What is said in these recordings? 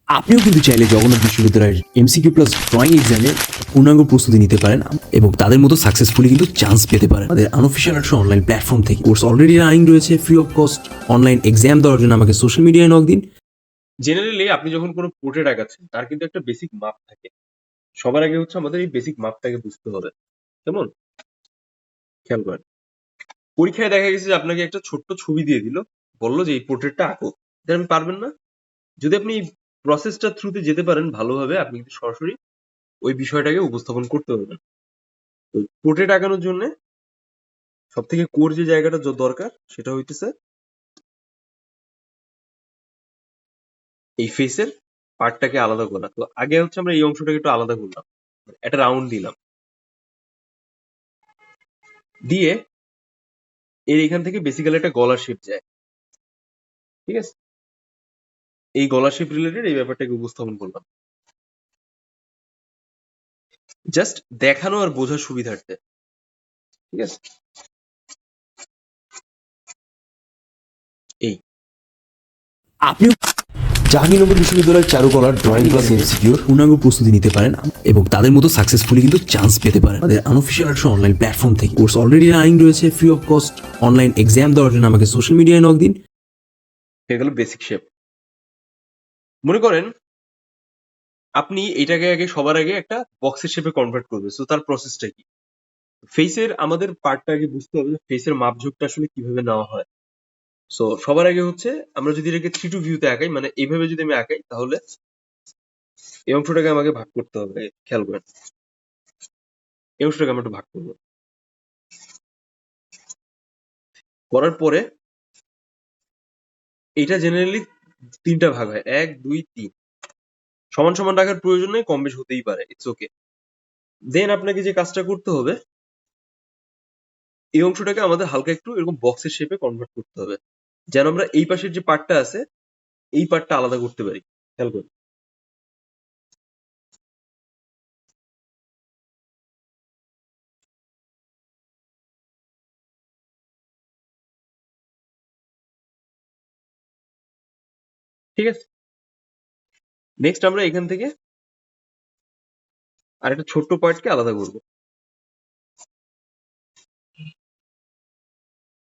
আপনিও কিন্তু চাইলে জগন্নাথ বিশ্ববিদ্যালয়ের এমসিকিউ প্লাস ড্রয়িং এক্সামে পূর্ণাঙ্গ প্রস্তুতি নিতে পারেন এবং তাদের মতো সাকসেসফুলি কিন্তু চান্স পেতে পারেন আমাদের আনঅফিসিয়াল একটা অনলাইন প্ল্যাটফর্ম থেকে। কোর্স অলরেডি রানিং রয়েছে free of cost. Online exam দেওয়ার জন্য আমাকে সোশ্যাল মিডিয়ায় নক দিন। জেনারেলি আপনি যখন কোনো পোর্ট্রেট আঁকাচ্ছেন তার কিন্তু একটা বেসিক মাপ থাকে। সবার আগে হচ্ছে আমাদের এই বেসিক মাপটাকে বুঝতে হবে। কেমন? খেয়াল করেন। পরীক্ষায় দেখা গেছে যে আপনাকে একটা ছোট্ট ছবি দিয়ে দিল, বলল যে এই পোর্ট্রেটটা আঁকো। এটা আপনি পারবেন না। যদি আপনি এই প্রসেসটা থ্রুতে যেতে পারেন ভালোভাবে, আপনি কিন্তু সরাসরি ওই বিষয়টাকে উপস্থাপন করতে পারবেন। তো পোর্ট্রেট আঁকানোর জন্য সব থেকে কোর যে জায়গাটা দরকার সেটা হইতেছে এই ফেসের পার্টটাকে আলাদা করা। তো আগে হচ্ছে আমরা এই অংশটাকে একটু আলাদা করলাম, একটা রাউন্ড দিলাম, দিয়ে এর এখান থেকে বেসিক্যালি একটা গলার শেপ যায়। ঠিক আছে? এই গলার শেপ রিলেটেড এই ব্যাপারটাকে উপস্থাপন করলাম জাস্ট দেখানো আর বোঝার সুবিধার্থে। ঠিক আছে? এই আপনিও জাহাঙ্গীরনগর বিশ্ববিদ্যালয়ের চারুকলার ড্রয়িং ক্লাস এমসিকিউর পূর্ণাঙ্গ প্রস্তুতি নিতে পারেন এবং তাদের মতো সাকসেসফুলি কিন্তু চান্স পেতে পারেন আমাদের আনঅফিসিয়াল একটা অনলাইন প্ল্যাটফর্ম থেকে। কোর্স অলরেডি রানিং রয়েছে free of cost. Online exam দেওয়ার জন্য আমাকে সোশ্যাল মিডিয়ায় নক দিন। হয়ে গেল বেসিক শেপ। মনে করেন আপনি এটাকে আগে সবার আগে একটা বক্সের শেপে কনভার্ট করবেন। সো তার প্রসেসটা কি? ফেসের আমাদের পার্টটা আগে বুঝতে হবে যে ফেসের মাপঝোঁকটা আসলে কিভাবে নেওয়া হয়। সো সবার আগে হচ্ছে আমরা যদি এটাকে 3 টু ভিউতে আঁকাই, মানে এইভাবে যদি আমি আঁকাই, তাহলে এই অংশটাকে আমাকে ভাগ করতে হবে। খেয়াল করেন, এই অংশটাকে আমরা একটু ভাগ করবো। করার পরে এটা জেনারেলি 3টা ভাগ হয়, 1 2 3। সমান সমান রাখার প্রয়োজন নেই, কম বেশ হতেই পারে, ইটস ওকে। দেন আপনাকে যে কাজটা করতে হবে, এই অংশটাকে আমাদের হালকা একটু এরকম বক্সের শেপে কনভার্ট করতে হবে, যেন আমরা এই পাশের যে পার্টটা আছে এই পার্টটা আলাদা করতে পারি। খেয়াল করুন। ঠিক আছে? নেক্সট আমরা এখান থেকে আরেকটা ছোট্ট পার্টকে আলাদা করব,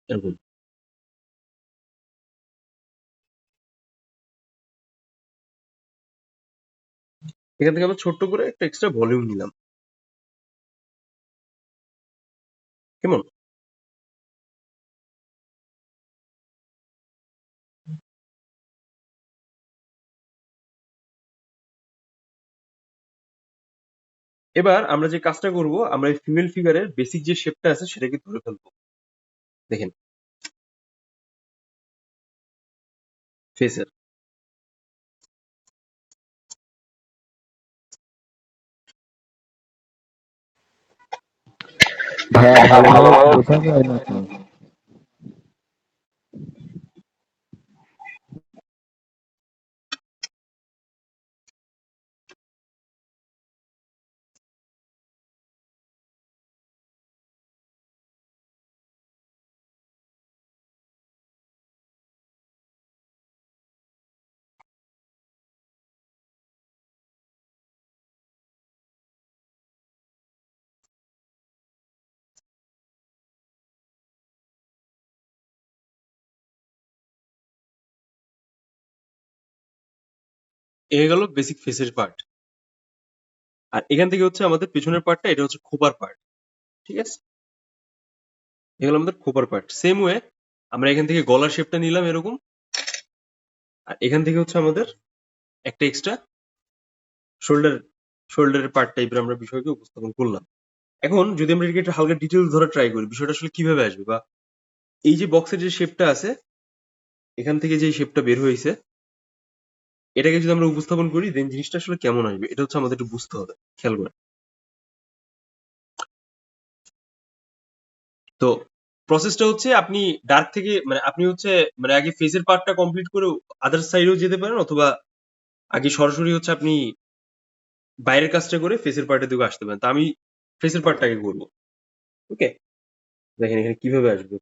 এরকম। এখান থেকে আমরা ছোট্ট করে একটা এক্সট্রা ভলিউম নিলাম। কেমন? এবার আমরা যে কাজটা করব, আমরা এই ফিমেল ফিগারের বেসিক যে শেপটা আছে সেটাকে ধরে ফেলবো। দেখেন, ফেসের ভাইয়া ভালোভাবে বোঝা যায় না তো। এ গেল বেসিক ফেসের পার্ট। আর এখান থেকে হচ্ছে আমাদের পেছনের পার্টটা, এটা হচ্ছে খোপার পার্ট। ঠিক আছে? এগুলো আমাদের খোপার পার্ট। সেম ওয়ে আমরা এখান থেকে গলার শেপটা নিলাম এরকম, আর এখান থেকে হচ্ছে আমাদের একটা এক্সট্রা শোল্ডার শোল্ডারের পার্ট টাইপের আমরা বিষয়কে উপস্থাপন করলাম। এখন যদি আমরা এটাকে একটু হালকা ডিটেলস ধরে ট্রাই করি, বিষয়টা আসলে কিভাবে আসবে, বা এই যে বক্সের যে শেপটা আছে, এখান থেকে যে শেপটা বের হয়েছে, এটাকে যদি আমরা উপস্থাপন করি, দেন জিনিসটা আসলে কেমন আসবে, এটা হচ্ছে আমাদের একটু বুঝতে হবে। খেয়াল করে। তো প্রসেসটা হচ্ছে আপনি ডার্ক থেকে, মানে আপনি হচ্ছে মানে আগে ফেসের পার্টটা কমপ্লিট করে আদার সাইডেও যেতে পারেন, অথবা আগে সরাসরি হচ্ছে আপনি বাইরের কাজটা করে ফেসের পার্টের দিকে আসতে পারেন। তা আমি ফেসের পার্টটাকে করবো। ওকে? দেখেন এখানে কিভাবে আসবে।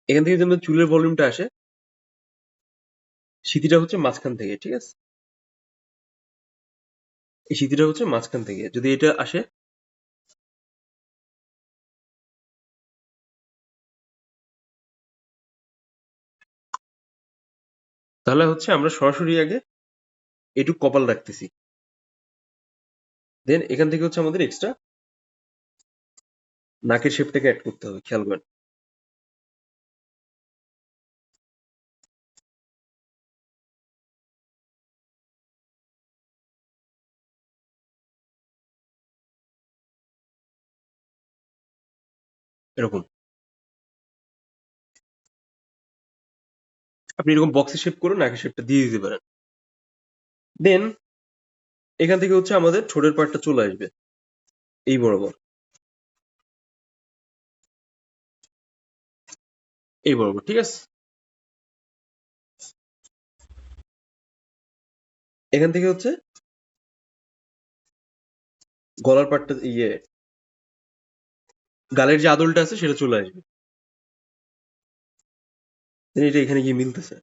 এখান থেকে যেমন চুলের ভলিউমটা আসে, সিথিটা হচ্ছে মাঝখান থেকে, ঠিক আছে? এই সিথিটা হচ্ছে মাঝখান থেকে। যদি এটা আসে, তাহলে হচ্ছে আমরা সরাসরি আগে এটুক কপাল রাখতেছি। দেন এখান থেকে হচ্ছে আমাদের এক্সট্রা নাকের শেপটাকে অ্যাড করতে হবে, খেয়াল করেন। এরকম আপনি এরকম বক্সের শেপ করে নাকের শেপটা দিয়ে দিতে পারেন। দেন এখান থেকে হচ্ছে আমাদের ঠোঁটের পার্টটা চলে আসবে এই বরাবর, এই বরাবর, ঠিক আছে? এখান থেকে হচ্ছে গলার পার্টটা, গালের যে আদলটা আছে সেটা চলে আসবে। Then এটা এখানে গিয়ে মিলতেছে।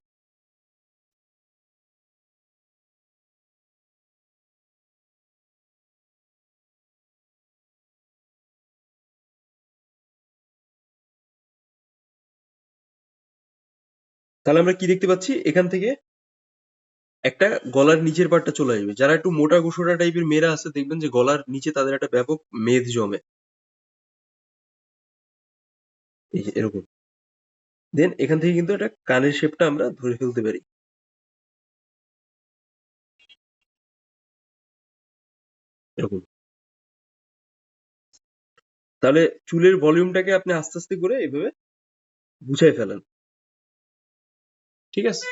তাহলে আমরা কি দেখতে পাচ্ছি? এখান থেকে একটা গলার নিচের পার্টটা চলে আসবে। যারা একটু মোটা গোসোটা টাইপের মেয়েরা আছে দেখবেন যে গলার নিচে তাদের একটা ব্যাপক মেদ জমে, এই যে এরকম। দেন এখান থেকে কিন্তু একটা কানের শেপটা আমরা ধরে ফেলতে পারি, এরকম। তাহলে চুলের ভলিউমটাকে আপনি আস্তে আস্তে করে এইভাবে গুছাই ফেলেন, ঠিক আছে?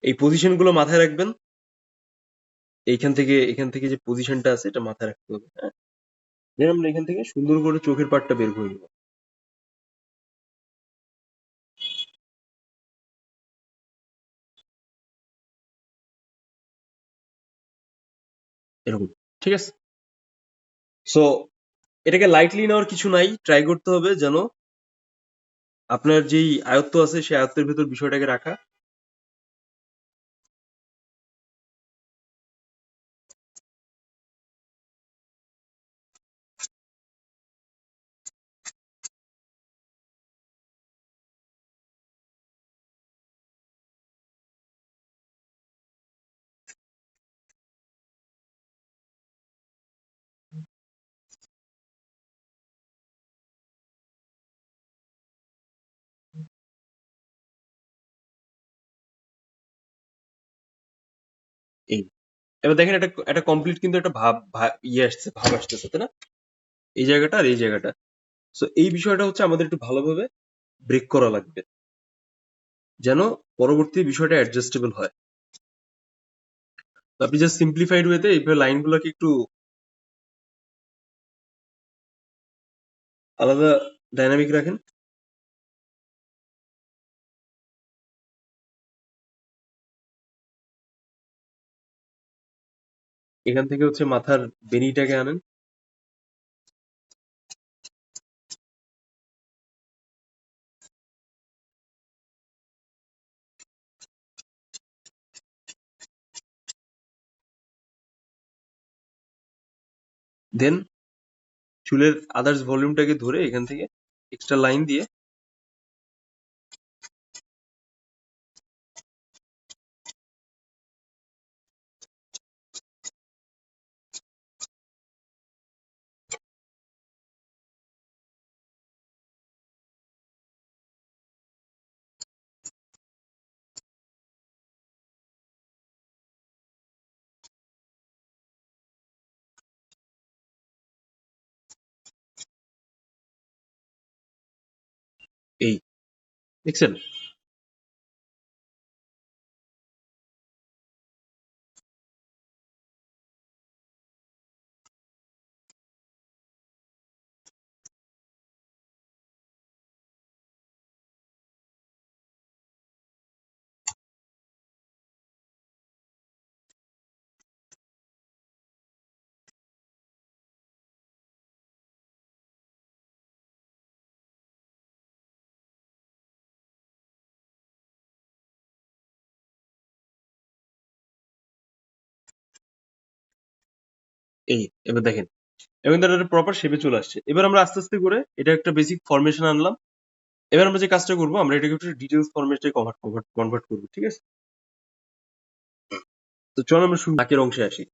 এই পজিশন গুলো মাথায় রাখবেন। এখান থেকে যে পজিশনটা আছে এটা মাথায় রাখতে হবে, হ্যাঁ? দেন আমরা এখান থেকে সুন্দর করে চোখের পাটটা বের করে নেব, এরকম, ঠিক আছে? সো এটাকে লাইটলি নেওয়ার কিছু নাই, ট্রাই করতে হবে যেন আপনার যেই আয়ত্ত আছে সেই আয়ত্তের ভেতর বিষয়টাকে রাখা। এই এবার দেখেন একটা একটা কমপ্লিট কিন্তু একটা ভাব আসতেছে, তাই না? এই জায়গাটা আর এই জায়গাটা। সো এই বিষয়টা হচ্ছে আমাদের একটু ভালোভাবে ব্রেক করা লাগবে, যেন পরবর্তী বিষয়টা অ্যাডজাস্টেবল হয়। তো আপনি জাস্ট সিম্পলিফাইড ওয়েতে এইভাবে লাইনগুলোকে একটু আলাদা ডাইনামিক রাখেন। এখান থেকে হচ্ছে মাথার বেনিটাকে আনেন। দেন চুলের আদার্স ভলিউমটাকে ধরে এখান থেকে এক্সট্রা লাইন দিয়ে দেখছেন? এই এবার দেখেন, এবং এটা প্রপার শেপে চলে আসছে। এবার আমরা আস্তে আস্তে করে এটা একটা বেসিক ফরমেশন আনলাম। এবার আমরা যে কাজটা করবো, আমরা এটাকে একটু ডিটেলস ফরম্যাটে কনভার্ট করবো, ঠিক আছে? তো চলো আমরা শুরু বাকির অংশে আসি।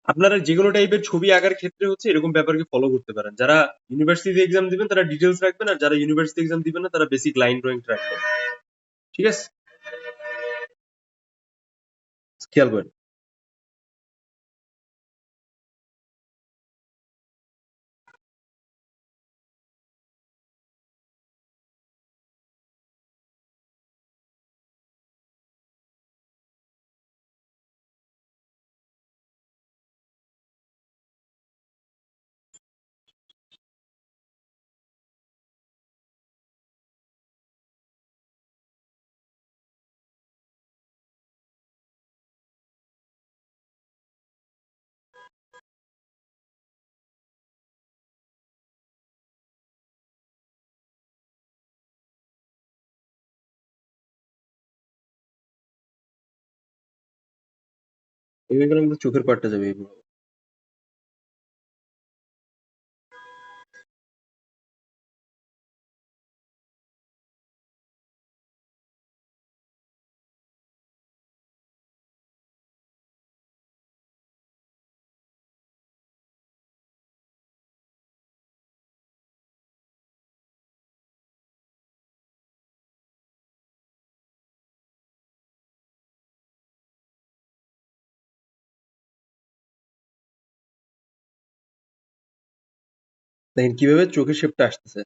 আপনারা যেকোনো টাইপের ছবি আঁকার ক্ষেত্রে হচ্ছে এরকম ব্যাপারকে ফলো করতে পারেন। যারা ইউনিভার্সিটি এক্সাম দিবেন তারা ডিটেলস রাখবেন, আর যারা ইউনিভার্সিটি এক্সাম দিবেন না তারা বেসিক লাইন ড্রয়িং রাখবেন, ঠিক আছে? খেয়াল করেন। এবার আমাদের চোখের পাটটা যাবে এগুলো। দেখেন কিভাবে চোখের শেপটা আসতেছে।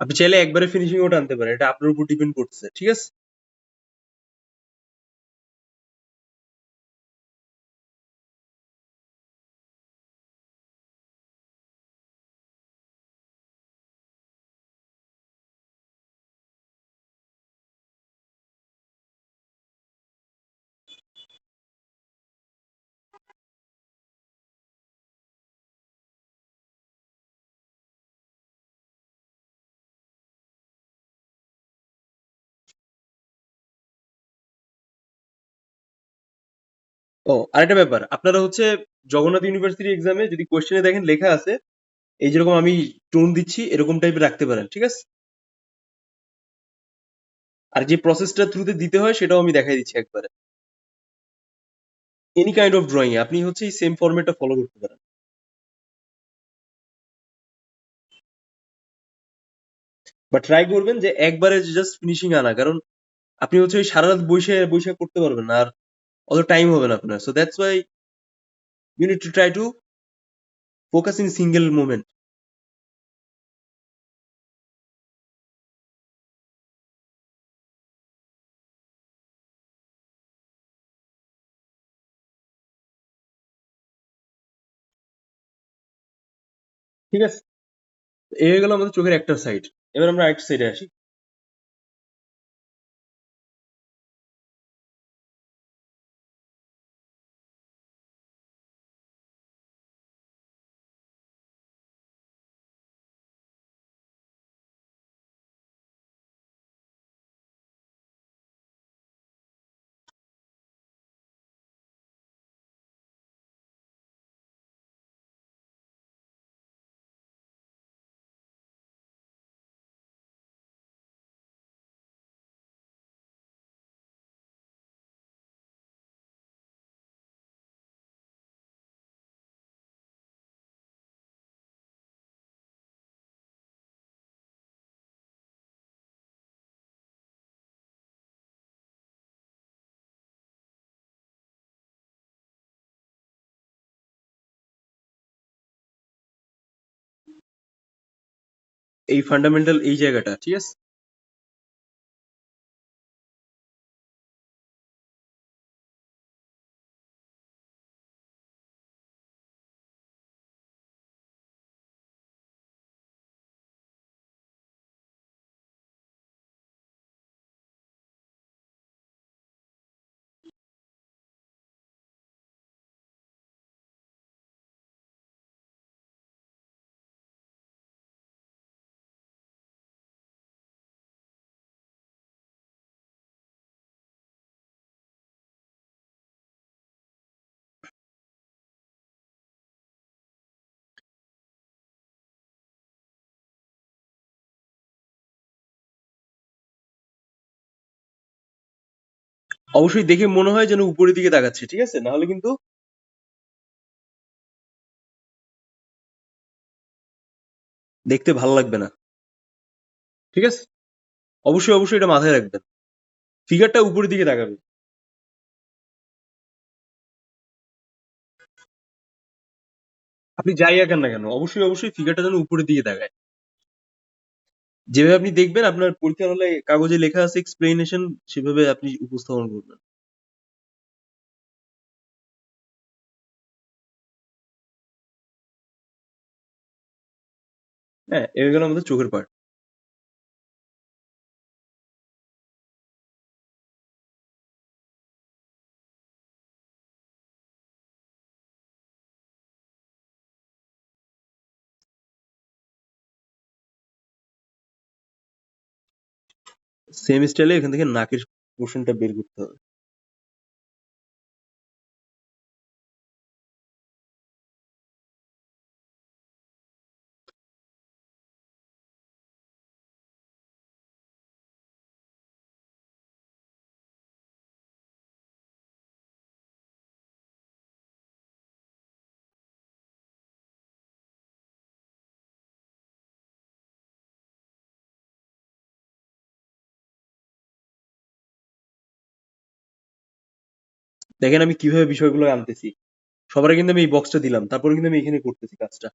আপনি চাইলে একবারে ফিনিশিং ওটা আনতে পারেন, এটা আপনার উপর ডিপেন্ড করতেছে, ঠিক আছে? ও আরেকটা ব্যাপার, আপনারা হচ্ছে জগন্নাথ ইউনিভার্সিটি এক্সামে যদি কোশ্চেনে দেখেন লেখা আছে এই যেরকম আমি টোন দিচ্ছি এরকম টাইপের রাখতে পারেন, ঠিক আছে? আর যে প্রসেসটা থ্রুতে দিতে হয় সেটাও আমি দেখাই দিচ্ছি একবারে। এনি কাইন্ড অফ ড্রয়িং আপনি হচ্ছে এই সেম ফরম্যাটটা ফলো করতে পারেন। বা ট্রাই করবেন যে একবারে জাস্ট ফিনিশিং আনা, কারণ আপনি হচ্ছে ওই সারা রাত বসে বসে করতে পারবেন না, আর অত টাইম হবে না আপনার। So that's why you need to try to focus in single moment. ঠিক আছে? এই হয়ে গেল আমাদের চোখের একটা সাইড। এবার আমরা আরেকটা সাইডে আসি। এই ফান্ডামেন্টাল এই জায়গাটা, ঠিক আছে? অবশ্যই দেখে মনে হয় যেন উপরের দিকে তাকাচ্ছে, ঠিক আছে? না হলে কিন্তু দেখতে ভালো লাগবে না, ঠিক আছে? অবশ্যই অবশ্যই এটা মাথায় রাখবেন, ফিগারটা উপরের দিকে তাকাবে। আপনি যাই আঁকেন না কেন অবশ্যই অবশ্যই ফিগারটা যেন উপরের দিকে তাকায়। যেভাবে আপনি দেখবেন আপনার পরীক্ষার হলে কাগজে লেখা আছে এক্সপ্লেনেশন, সেভাবে আপনি উপস্থাপন করবেন। হ্যাঁ, এ হয়ে গেল আমাদের চোখের পার্ট। সেম স্টাইলে এখান থেকে নাকের পোর্শনটা বের করতে হবে। দেখেন আমি কিভাবে বিষয়গুলো আনতেছি, সবার কিন্তু আমি এই বক্সটা দিলাম, তারপরে কিন্তু আমি এখানে করতেছি কাজটা।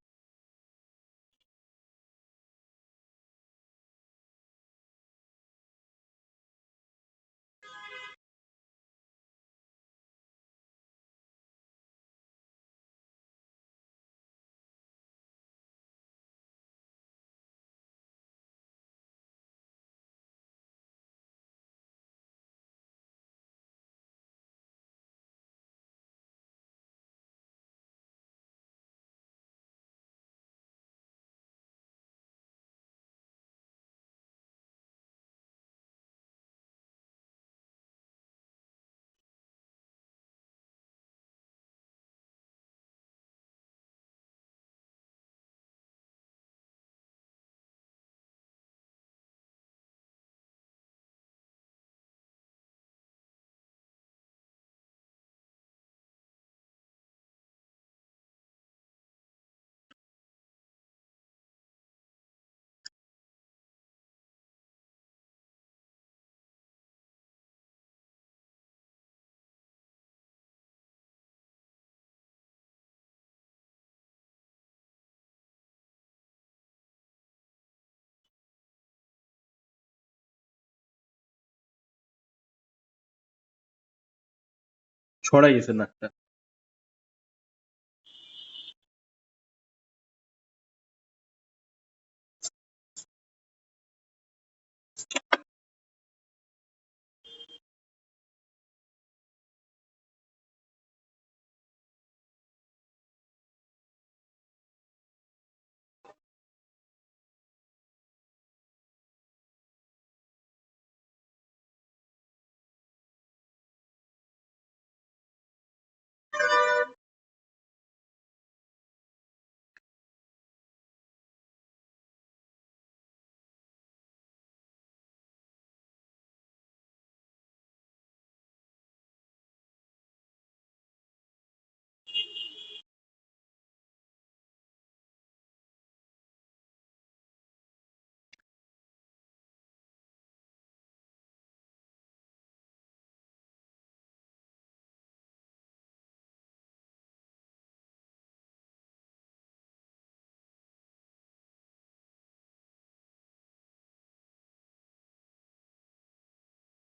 ছড়াই গেছে নাকটা।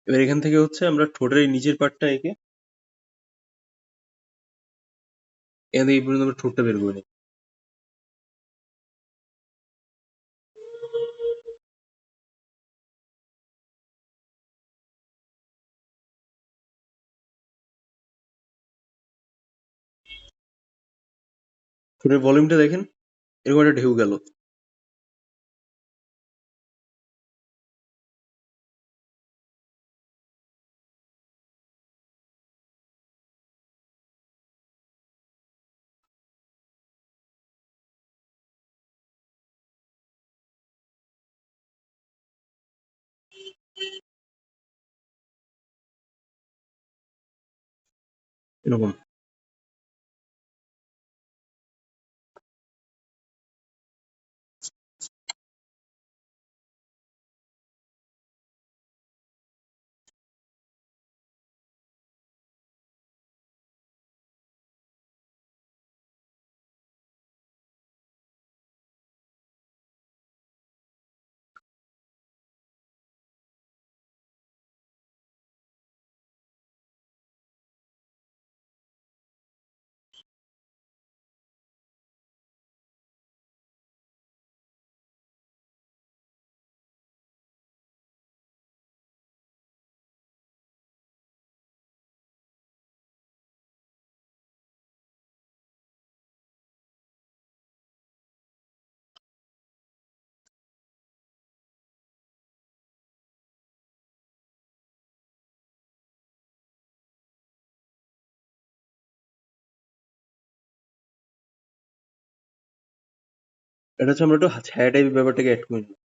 এবার এখান থেকে হচ্ছে আমরা ঠোঁটের এই নিচের পার্টটা এঁকে এখান থেকে এই পর্যন্ত আমরা ঠোঁটটা বের করে নিই। ঠোঁটের ভলিউমটা দেখেন, এরকম একটা ঢেউ গেল। এরকম। এটা হচ্ছে আমরা একটু ছায়া টাইপের ব্যাপারটাকে অ্যাড করে নিই।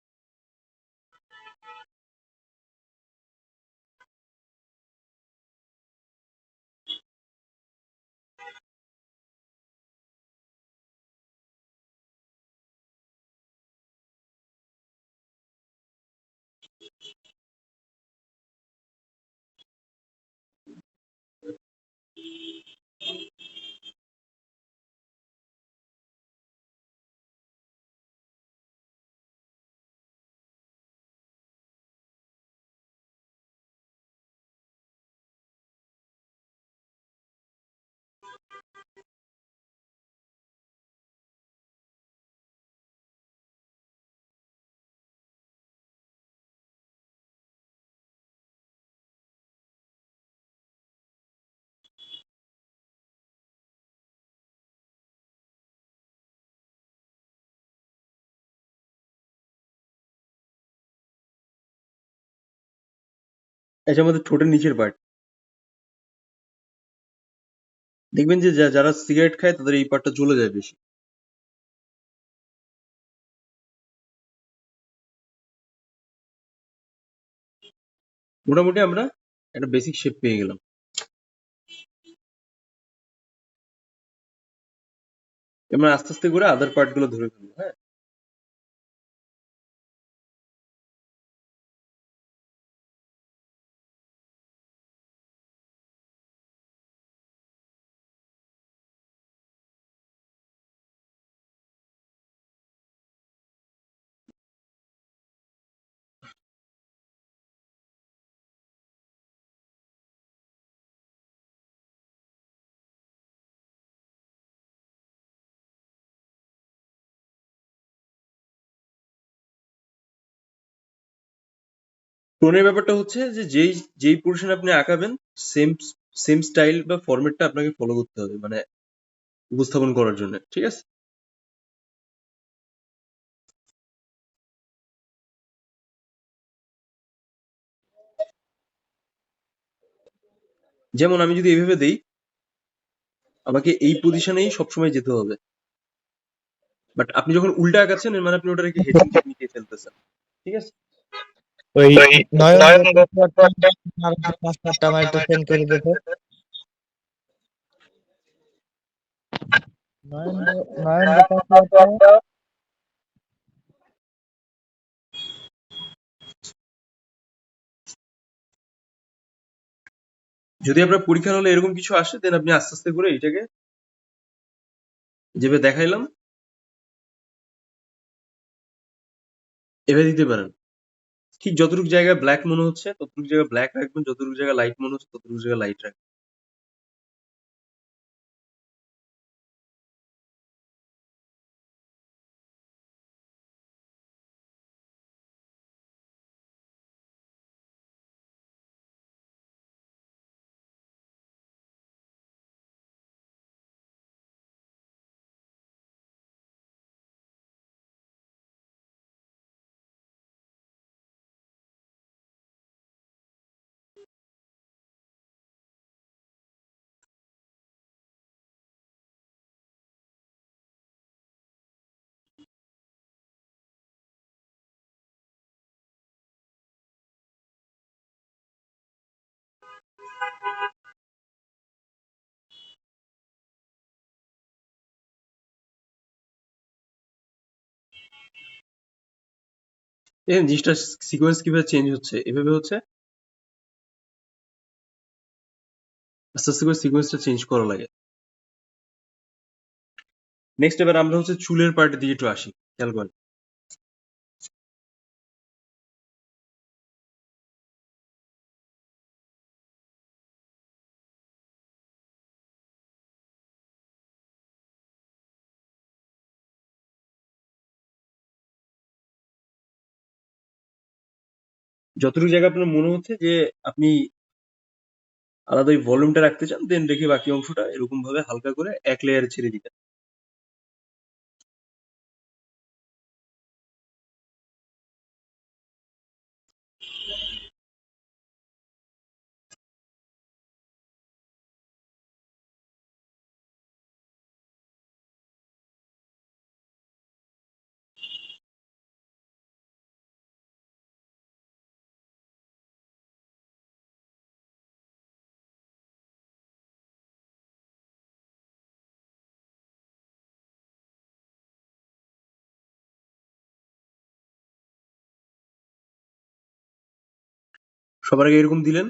এটা হচ্ছে আমাদের ঠোঁটের নিচের পার্ট। দেখবেন যে যারা সিগারেট খায় তাদের এই পার্টটা জ্বলে যায় বেশি। মোটামুটি আমরা একটা বেসিক শেপ পেয়ে গেলাম। আমরা আস্তে আস্তে করে আদার পার্ট গুলো ধরে ফেলবো। হ্যাঁ, টোনের ব্যাপারটা হচ্ছে যে যেই যেই পোর্শন আপনি আঁকাবেন সেম সেম স্টাইল বা ফরম্যাটটা আপনাকে ফলো করতে হবে, মানে উপস্থাপন করার জন্য। ঠিক আছে? যেমন আমি যদি এইভাবে দেই, আমাকে এই পজিশনেই সবসময় যেতে হবে। বাট আপনি যখন উল্টা আঁকাচ্ছেন, এর মানে আপনি ওটাকে হেডিং টেকনিকে ফেলতেছেন। ঠিক আছে? ওই ওই নয়ন নয়ন দত্ত আর যে পাসওয়ার্ডটা আমার একটু সেন্ড করে দিতে। নয়ন যে পাসওয়ার্ডটা যদি আপনার পরীক্ষার হলে এরকম কিছু আসে, দেন আপনি আস্তে আস্তে করে এটাকে যেভাবে দেখাইলাম এভাবে দিতে পারেন। ঠিক যতটুকু জায়গায় ব্ল্যাক মনে হচ্ছে ততটুকু জায়গায় ব্ল্যাক রাখবেন, যতটুকু জায়গায় লাইট মনে হচ্ছে ততটুকু জায়গায় লাইট রাখবেন। দেখেন জিনিসটা সিকোয়েন্স কিভাবে চেঞ্জ হচ্ছে, এভাবে হচ্ছে আস্তে আস্তে করে সিকোয়েন্সটা চেঞ্জ করা লাগে। নেক্সট এবার আমরা হচ্ছে চুলের পার্টের দিকে একটু আসি, খেয়াল করেন। যতটুকু জায়গা আপনার মনে হচ্ছে যে আপনি আলাদা ওই ভলিউমটা রাখতে চান, দেন রেখে বাকি অংশটা এরকম ভাবে হালকা করে এক লেয়ারে ছেড়ে দিবেন। সবার আগে এরকম দিলেন,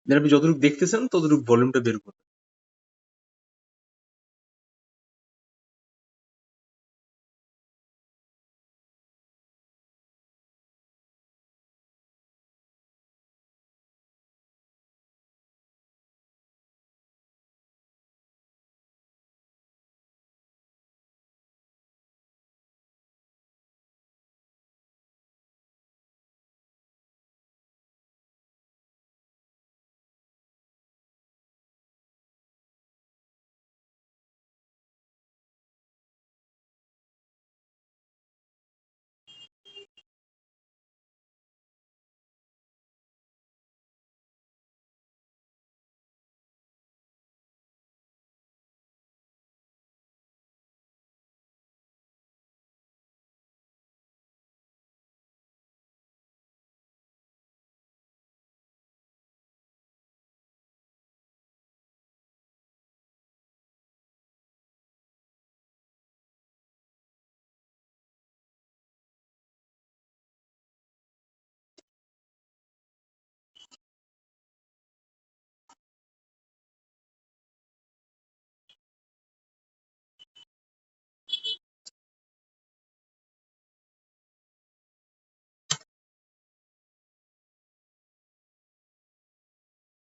দেন আপনি যতটুকু দেখতেছেন ততটুকু ভলিউমটা বের করুন।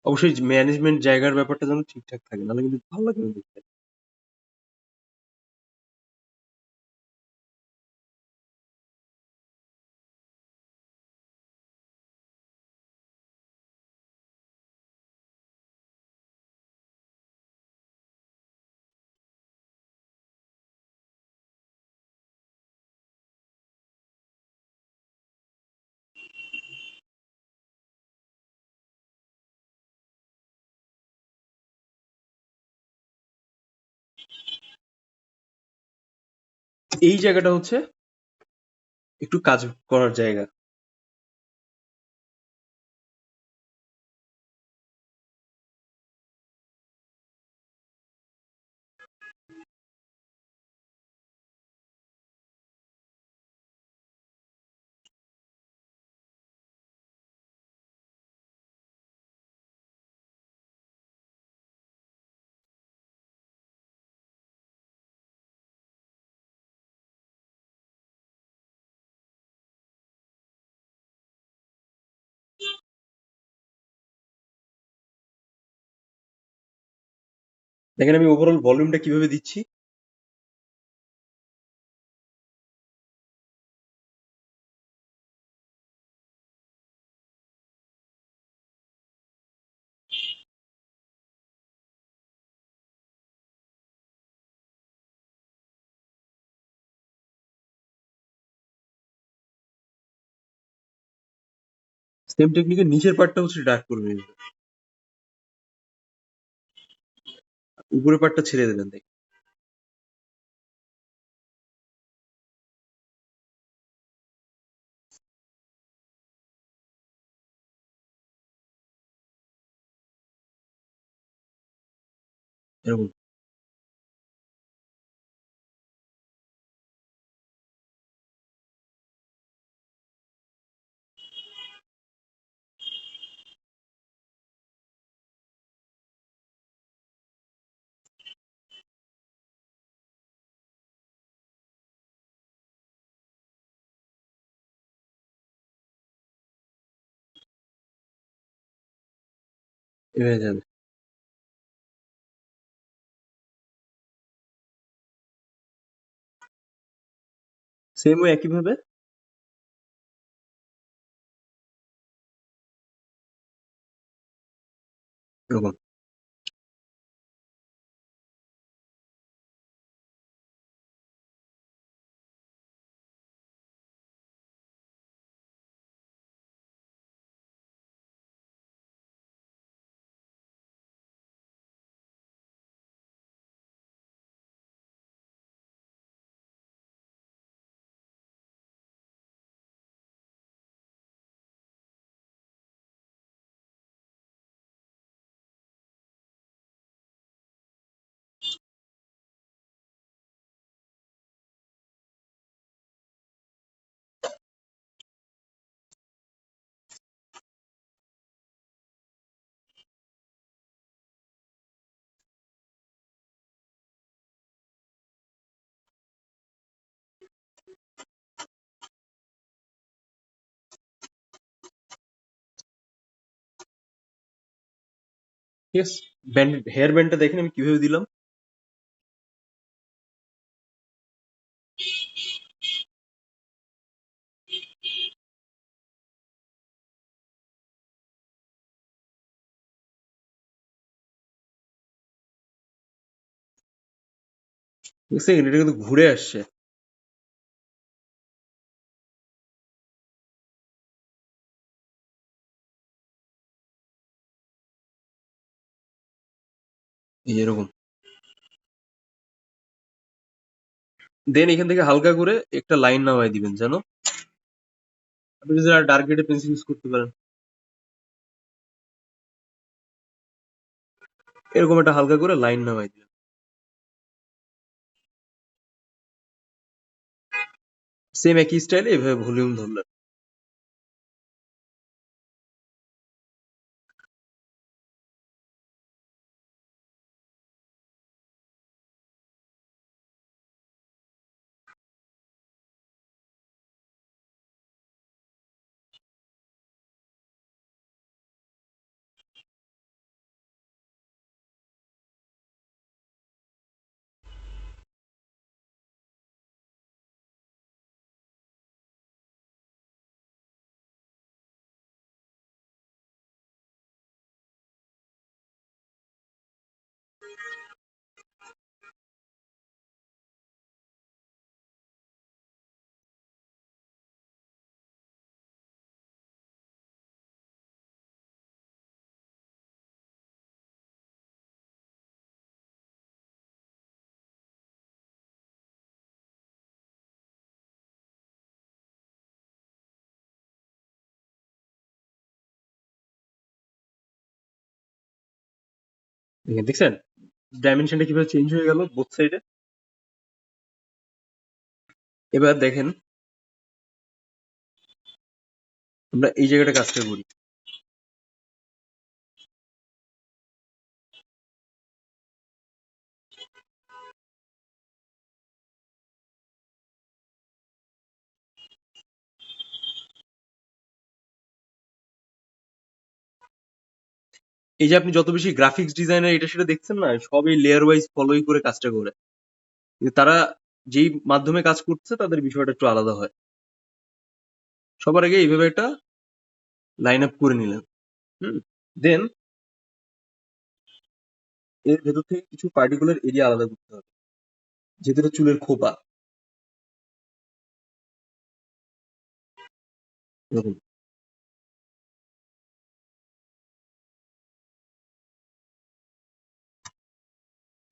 অবশ্যই ম্যানেজমেন্ট জায়গার ব্যাপারটা যেন ঠিকঠাক থাকে, নাহলে কিন্তু ভালো লাগে না দেখতে। এই জায়গাটা হচ্ছে একটু কাজ করার জায়গা। দেখেন আমি ওভারঅল ভলিউমটা কিভাবে দিচ্ছি। সেম টেকনিকের নিচের পার্টটা হচ্ছে ডার্ক করে নেবেন, উপরের পার্টটা ছেড়ে দেবেন। দেখেন এরকম। এভাবে যাবে। সেম ওয়ে একই ভাবে এরকম। ঠিক আছে, ব্যান্ড হেয়ার ব্যান্ডটা দেখেন আমি কিভাবে দিলাম। ঠিক আছে, এটা কিন্তু ঘুরে আসছে। এই যে এরকম। দেন এখান থেকে হালকা করে একটা লাইন নামাই দিবেন জানো। আপনি যদি ডার্ক গ্রেডে পেন্সিল ইউজ করতে পারেন, এরকম একটা হালকা করে লাইন নামাই দিবেন। সেম একই স্টাইলে এভাবে ভলিউম ধরলেন। দেখেন, দেখছেন ডাইমেনশনটা কিভাবে চেঞ্জ হয়ে গেল বোথ সাইডে। এবার দেখেন আমরা এই জায়গাটা কাজটা করি। এই যে আপনি যত বেশি গ্রাফিক্স ডিজাইনার এটা সেটা দেখছেন না, সবই লেয়ার ওয়াইজ ফলোই করে কাজটা করে। কিন্তু তারা যেই মাধ্যমে কাজ করছে তাদের বিষয়টা একটু আলাদা হয়। সবার আগে এইভাবে একটা লাইন আপ করে নিলেন। হুম। দেন এর ভেতর থেকে কিছু পার্টিকুলার এরিয়া আলাদা করতে হবে, যেহেতু এটা চুলের খোপা। এরকম।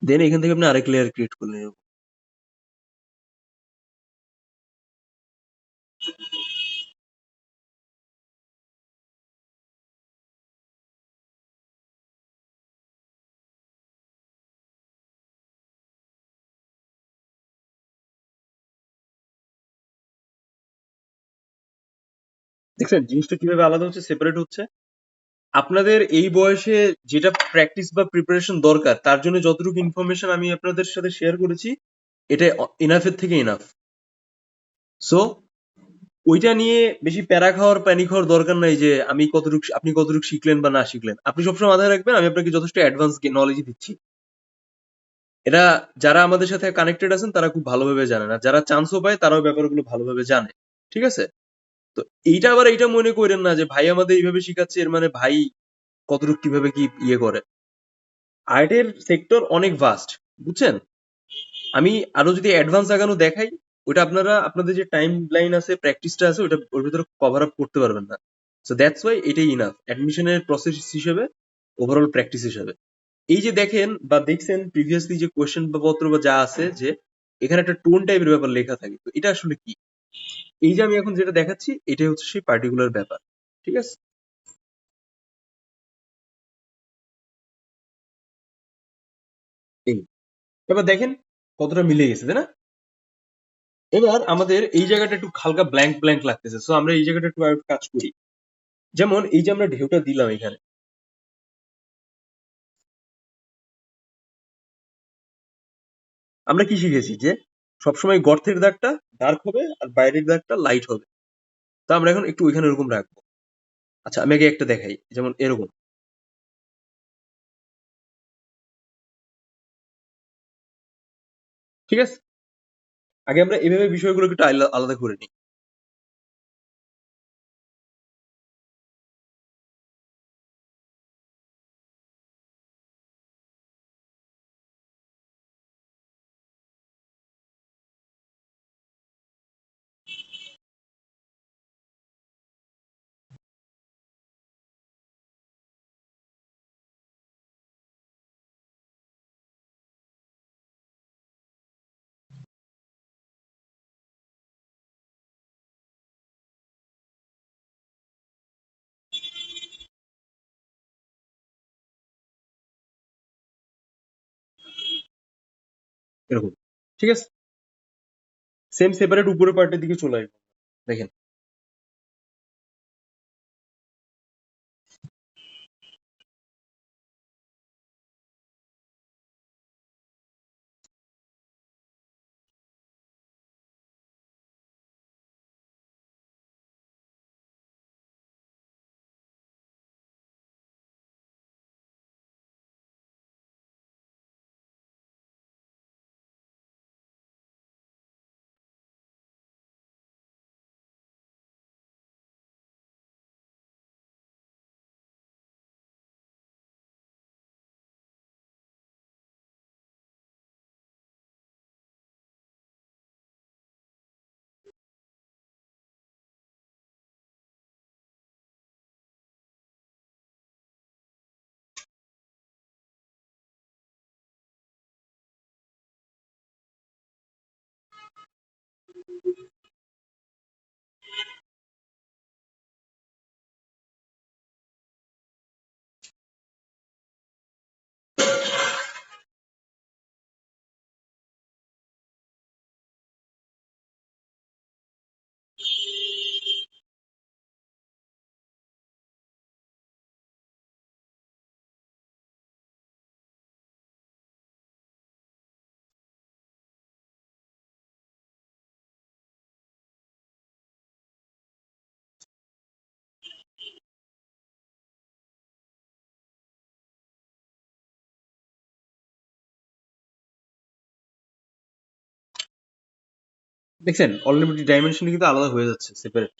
দেন এখান থেকে আপনি আরেক লেয়ার ক্রিয়েট করলেন এরকম। দেখছেন জিনিসটা কিভাবে আলাদা হচ্ছে, সেপারেট হচ্ছে? আপনাদের এই বয়সে যেটা প্র্যাকটিস বা প্রিপারেশন দরকার তার জন্য যতটুকু ইনফরমেশন আমি আপনাদের সাথে শেয়ার করেছি, এটা এনাফের থেকে এনাফ। সো ওইটা নিয়ে বেশি প্যারা খাওয়ার প্যানিক হওয়ার দরকার নাই যে আমি কতটুকু আপনি কতটুকু শিখলেন বা না শিখলেন। আপনি সবসময় মাথায় রাখবেন আমি আপনাকে যথেষ্ট অ্যাডভান্স নলেজ দিচ্ছি। এটা যারা আমাদের সাথে কানেক্টেড আছেন তারা খুব ভালোভাবে জানেন, আর যারা চান্সও পায় তারাও ব্যাপারগুলো ভালোভাবে জানে। ঠিক আছে? তো এইটা আবার এইটা মনে করেন না যে ভাই আমাদের এইভাবে শিখাচ্ছে এর মানে ভাই কতটুকু কিভাবে কি ইয়ে করে। আর্টের সেক্টর অনেক ভাস্ট, বুঝছেন? আমি আরো যদি অ্যাডভান্স আগানো দেখাই, ওটা আপনারা আপনাদের যে টাইম লাইন আছে, প্র্যাকটিসটা আছে, ওটা ওর ভিতরে কভার আপ করতে পারবেন না। সো দ্যাটস ওয়াই এটাই ইনাফ অ্যাডমিশনের প্রসেস হিসেবে, ওভারঅল প্র্যাকটিস হিসেবে। এই যে দেখেন বা দেখছেন প্রিভিয়াসলি যে কোয়েশ্চেন পত্র বা যা আছে, যে এখানে একটা টোন টাইপের ব্যাপার লেখা থাকে, তো এটা আসলে কি? এই যে আমি এখন যেটা দেখাচ্ছি এটাই হচ্ছে সেই পার্টিকুলার ব্যাপার। ঠিক আছে? এই এবার দেখেন কতটা মিলে গেছে, তাই না? এবার আমাদের এই জায়গাটা একটু হালকা ব্ল্যাঙ্ক ব্ল্যাঙ্ক লাগতেছে, সো আমরা এই জায়গাটা একটু আর একটু কাজ করি। যেমন এই যে আমরা ঢেউটা দিলাম এখানে, আমরা কি শিখেছি যে সবসময় গর্তের দাগটা ডার্ক হবে আর বাইরের দাগটা লাইট হবে। তো আমরা এখন একটু ওইখানে এরকম রাখবো। আচ্ছা আমি আগে একটা দেখাই, যেমন এরকম। ঠিক আছে? আগে আমরা এভাবে বিষয়গুলোকে একটু আলাদা করে নিই। এরকম। ঠিক আছে? সেম সেপারেট উপরের পার্টের দিকে চলে আসবো। দেখেন দেখছেন অনলিমিটেড ডাইমেনশন কিন্তু আলাদা হয়ে যাচ্ছে সেপারেট।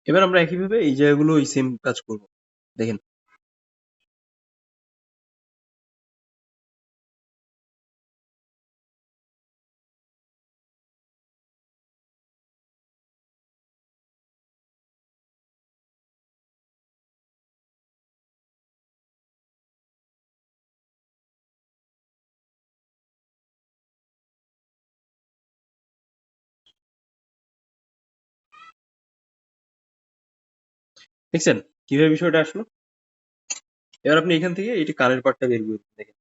এবার আমরা একইভাবে এই জায়গাগুলো ওই সেম কাজ করব। দেখেন দেখছেন কিভাবে বিষয়টা আসলো। এবার আপনি এখান থেকে এটি কানের পার্টটা বের করে দিন, দেখেন।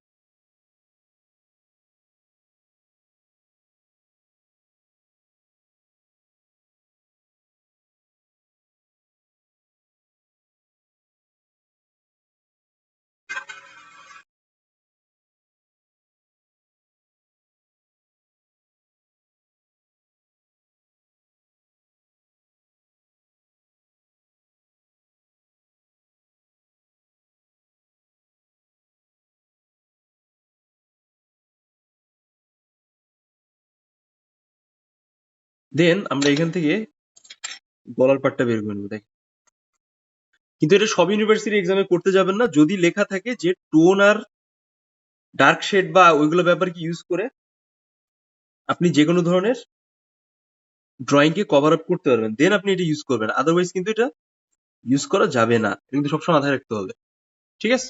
দেন আমরা এখান থেকে গলার পার্টটা বের করে নেবো, দেখেন। কিন্তু এটা সব ইউনিভার্সিটি এক্সামে করতে যাবেন না যদি লেখা থাকে যে টোন আর ডার্ক শেড বা ওইগুলো ব্যাপারকে ইউজ করে আপনি যে কোনো ধরনের ড্রয়িং কে কভার আপ করতে পারবেন, দেন আপনি এটা ইউজ করবেন। আদারওয়াইজ কিন্তু এটা ইউজ করা যাবে না, এটা কিন্তু সবসময় মাথায় রাখতে হবে। ঠিক আছে।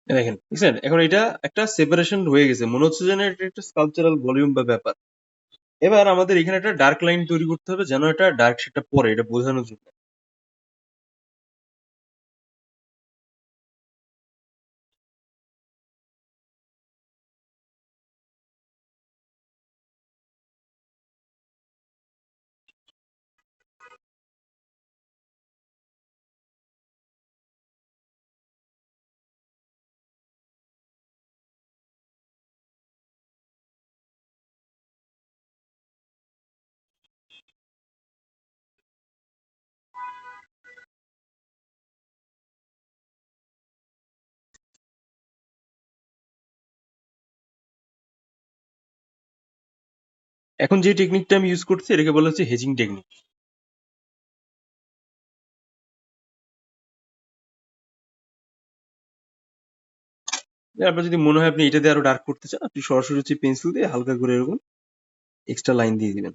দেখেন বুঝছেন, এখন এটা একটা সেপারেশন হয়ে গেছে, মনে হচ্ছে যেন এটা একটা স্কালপচারাল ভলিউম বা ব্যাপার। এবার আমাদের এখানে একটা ডার্ক লাইন তৈরি করতে হবে যেন এটা ডার্ক শেডটা পড়ে, এটা বোঝানোর জন্য। এখন যে টেকনিকটা আমি ইউজ করছি এটাকে বলা হচ্ছে হেজিং টেকনিক। আপনার যদি মনে হয় আপনি এটা দিয়ে আরো ডার্ক করতে চান, আপনি সরাসরি হচ্ছে পেন্সিল দিয়ে হালকা করে এরকম এক্সট্রা লাইন দিয়ে দিবেন।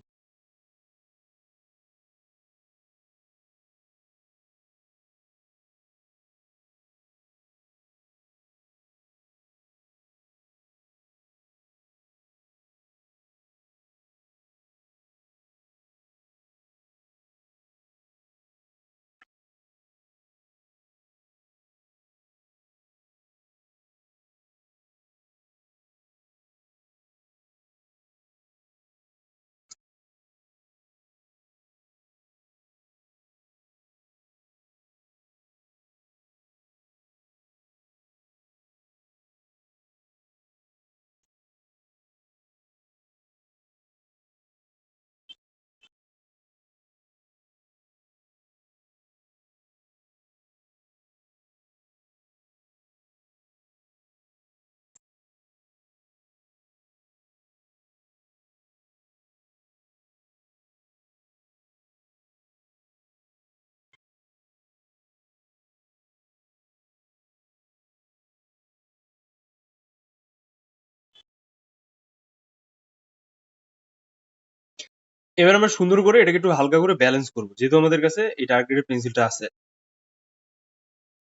এবার আমরা সুন্দর করে এটাকে একটু হালকা করে ব্যালেন্স করবো, যেহেতু আমাদের কাছে এই ডার্ক গ্রেড পেন্সিলটা আছে।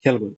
খেয়াল করুন।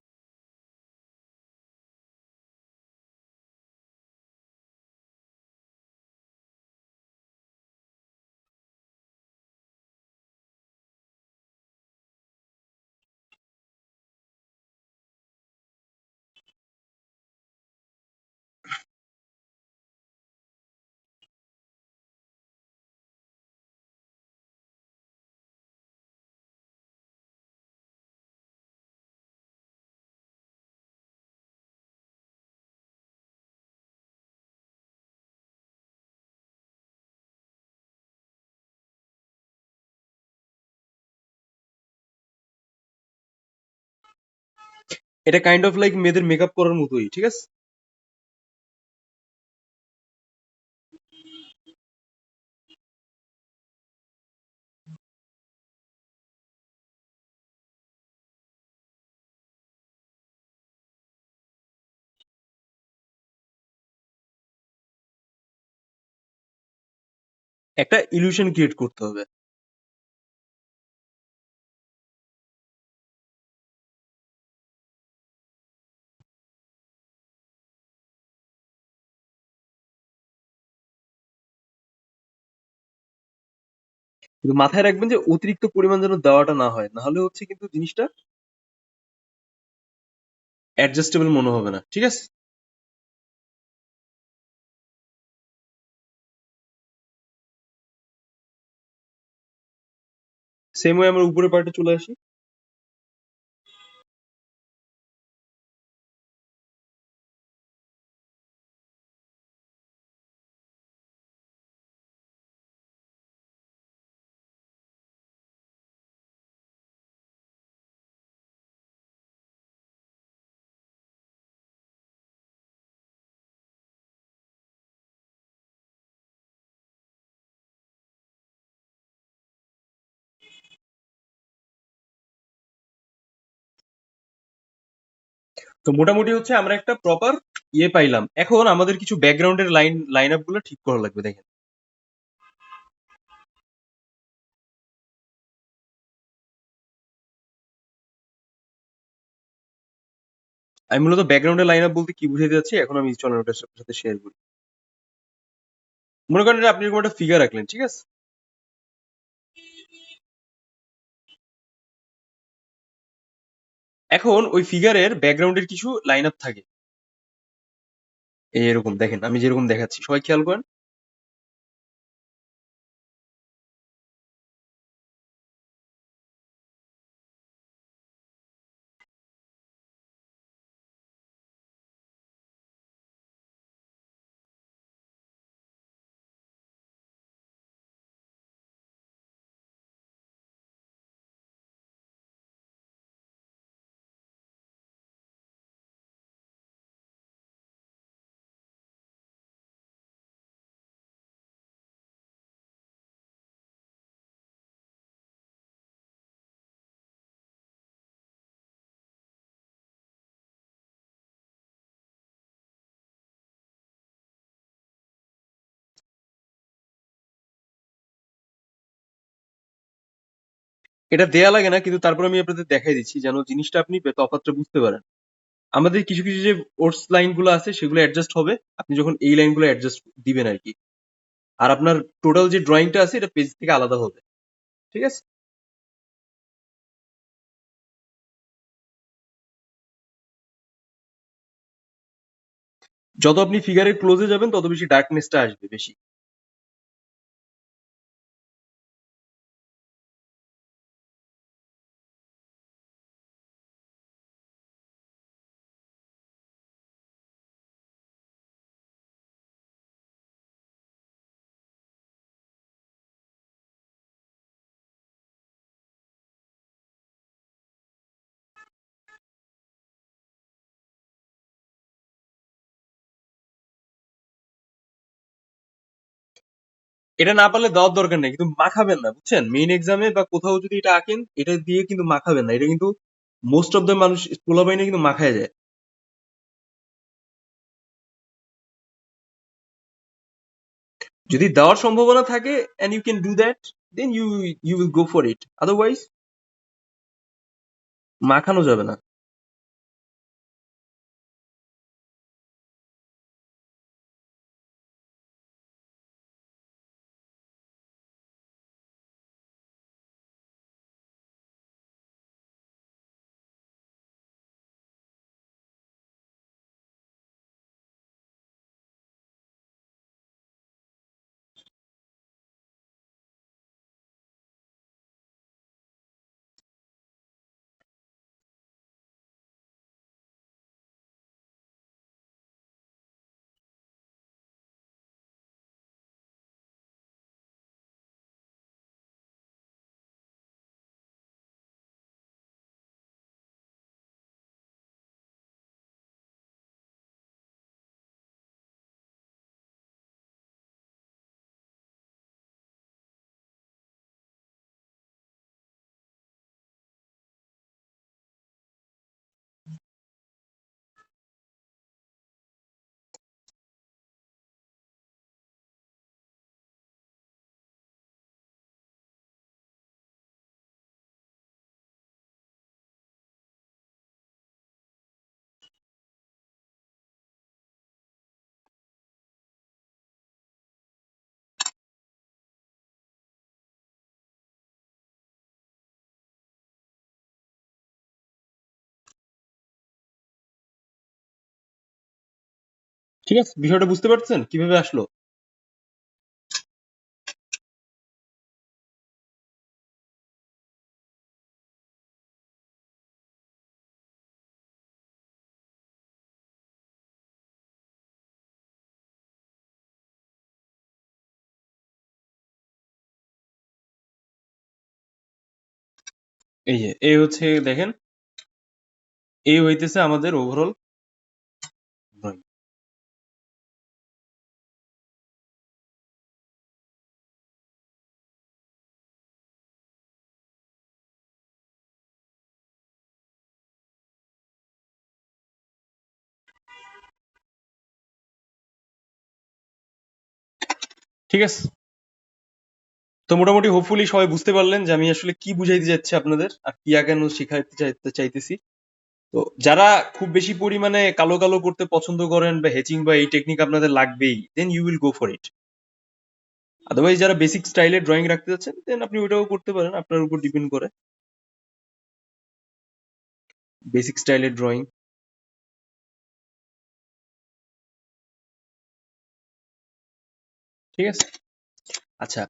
এটা কাইন্ড অফ লাইক মেয়েদের মেকআপ করার মতোই, ঠিক আছে? একটা ইলিউশন ক্রিয়েট করতে হবে। কিন্তু মাথায় রাখবেন যে অতিরিক্ত পরিমাণ যেন দেওয়াটা না হয়, না হলে হচ্ছে কিন্তু জিনিসটা অ্যাডজাস্টেবল মনে হবে না, ঠিক আছে? সেম ওয়ে আমরা উপরের পার্টে চলে আসি। তো মোটামুটি হচ্ছে আমরা একটা প্রপার ইয়ে পাইলাম। এখন আমাদের কিছু ব্যাকগ্রাউন্ডের লাইন আপ গুলো ঠিক করা লাগবে। দেখেন, আমি মূলত ব্যাকগ্রাউন্ডের লাইন আপ বলতে কি বুঝাতে যাচ্ছি এখন আমি চলেন ওটার সাথে শেয়ার করি। মনে করেন যে আপনি এরকম একটা ফিগার রাখলেন, ঠিক আছে? এখন ওই ফিগারের ব্যাকগ্রাউন্ডের কিছু লাইন আপ থাকে। এরকম দেখেন, আমি যেরকম দেখাচ্ছি, সবাই খেয়াল করেন। এটা দেয়া লাগে না, কিন্তু তারপর আমি আপনাদের দেখাই দিচ্ছি যেন জিনিসটা আপনি তফাৎটা বুঝতে পারেন। আমাদের কিছু কিছু যে ওর্স লাইন গুলো আছে সেগুলো অ্যাডজাস্ট হবে আপনি যখন এই লাইন গুলো অ্যাডজাস্ট দিবেন আর কি। আর আপনার টোটাল যে ড্রয়িংটা আছে এটা পেজ থেকে আলাদা হবে, ঠিক আছে? যত আপনি ফিগারের ক্লোজে যাবেন তত বেশি ডার্কনেসটা আসবে বেশি। এটা না পারলে দেওয়ার দরকার নেই, কিন্তু মাখাবেন না, বুঝছেন? মেইন এক্সামে বা কোথাও যদি এটা আঁকেন এটা দিয়ে কিন্তু মাখাবেন না। এটা কিন্তু মোস্ট অফ দ্য মানুষ পোলাপাইনে কিন্তু মাখায় যায়। যদি দেওয়ার সম্ভাবনা থাকে and you can do that, then you will go for it. Otherwise মাখানো যাবে না। ঠিক আছে, বিষয়টা বুঝতে পারছেন কিভাবে আসলো? এই যে এই হচ্ছে দেখেন, এই হইতেছে আমাদের ওভারঅল ড্রয়িং। ঠিক আছে, তো মোটামুটি হোপফুলি সবাই বুঝতে পারলেন যে আমি আসলে কি বুঝাইতে যাচ্ছি আপনাদের আর কি আগানো শিখাইতে চাইতেছি। তো যারা খুব বেশি পরিমাণে কালো কালো করতে পছন্দ করেন বা হেচিং বা এই টেকনিক আপনাদের লাগবেই, then you will go for it. Otherwise যারা বেসিক স্টাইলে ড্রয়িং রাখতে যাচ্ছেন, দেন আপনি ওইটাও করতে পারেন, আপনার উপর ডিপেন্ড করে। বেসিক স্টাইলের ড্রয়িং, ঠিক আছে। আচ্ছা,